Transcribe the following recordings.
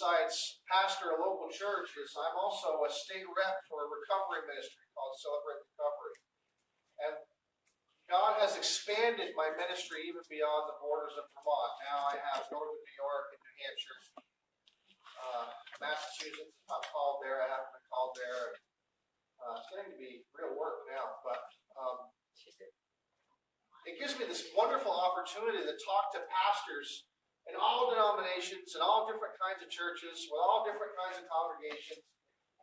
besides pastor a local church, is I'm also a state rep for a recovery ministry called Celebrate Recovery. And God has expanded my ministry even beyond the borders of Vermont. Now I have northern New York and New Hampshire, Massachusetts. I'm called there. I haven't been called there. It's getting to be real work now, but it gives me this wonderful opportunity to talk to pastors in all denominations, in all different kinds of churches, with all different kinds of congregations,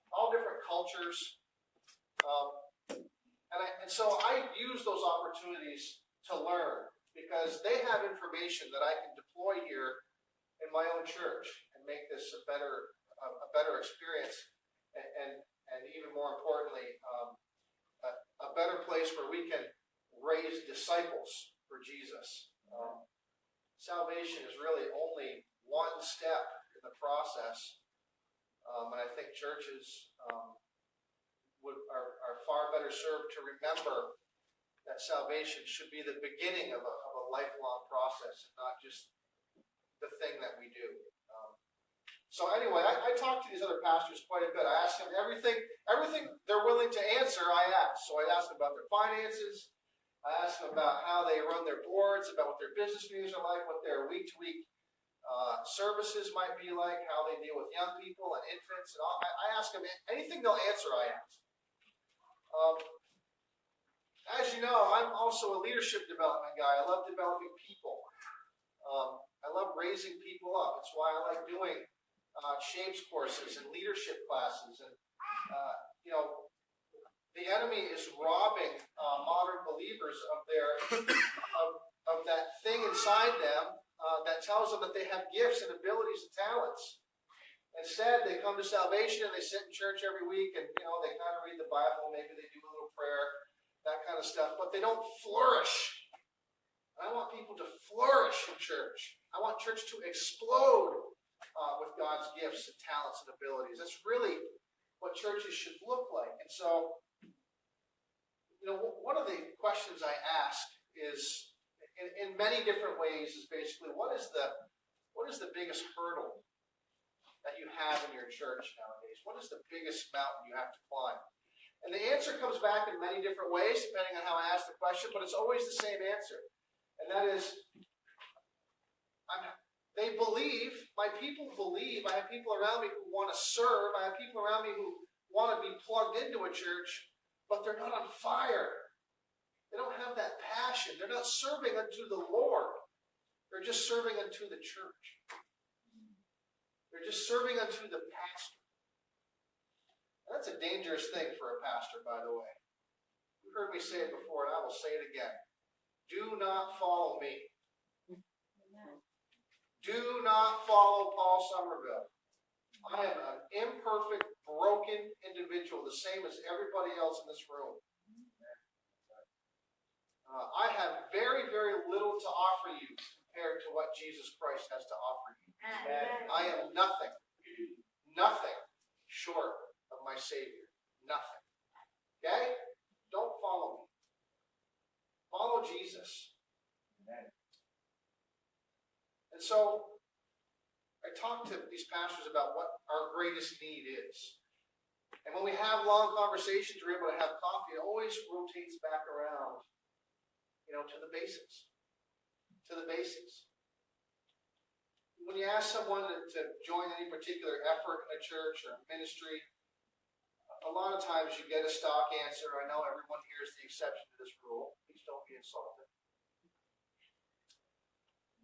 all different cultures. And so I use those opportunities to learn, because they have information that I can deploy here in my own church and make this a better experience, and even more importantly, a better place where we can raise disciples for Jesus. Salvation is really only one step in the process, and I think churches are far better served to remember that salvation should be the beginning of a lifelong process, and not just the thing that we do. So anyway, I talked to these other pastors quite a bit. I asked them everything they're willing to answer, I asked. So I asked them about their finances. I asked them about how they run their boards, about what their business meetings are like, what their week-to-week services might be like, how they deal with young people and infants, and all. I asked them anything they'll answer, I asked. As you know, I'm also a leadership development guy. I love developing people. I love raising people up. That's why I like doing shapes courses and leadership classes. And, the enemy is robbing modern believers of of that thing inside them that tells them that they have gifts and abilities and talents. Instead, they come to salvation and they sit in church every week, and they kind of read the Bible, maybe they do a little prayer, that kind of stuff, but they don't flourish. I want people to flourish in church. I want church to explode with God's gifts and talents and abilities. That's really what churches should look like. And so, one of the questions I ask is, in many different ways, is basically, what is the biggest hurdle that you have in your church nowadays? What is the biggest mountain you have to climb? And the answer comes back in many different ways, depending on how I ask the question, but it's always the same answer. And that is, my people believe, I have people around me who want to serve, I have people around me who want to be plugged into a church, but they're not on fire. They don't have that passion. They're not serving unto the Lord. They're just serving unto the church. They're just serving unto the pastor. And that's a dangerous thing for a pastor, by the way. You've heard me say it before, and I will say it again. Do not follow me. Do not follow Paul Somerville. I am an imperfect, broken individual, the same as everybody else in this room. I have very, very little to offer you compared to what Jesus Christ has to offer you. I am nothing short of my Savior. Nothing. Okay? Don't follow me. Follow Jesus. And so, I talk to these pastors about what our greatest need is. And when we have long conversations, we're able to have coffee, it always rotates back around, to the basics. To the basics. When you ask someone to join any particular effort in a church or a ministry, a lot of times you get a stock answer. I know everyone here is the exception to this rule. Please don't be insulted.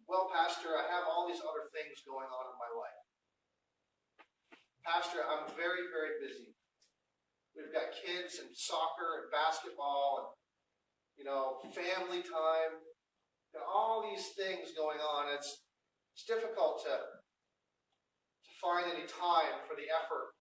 Well, Pastor, I have all these other things going on in my life. Pastor, I'm very, very busy. We've got kids and soccer and basketball and, family time. Got all these things going on. It's difficult to find any time for the effort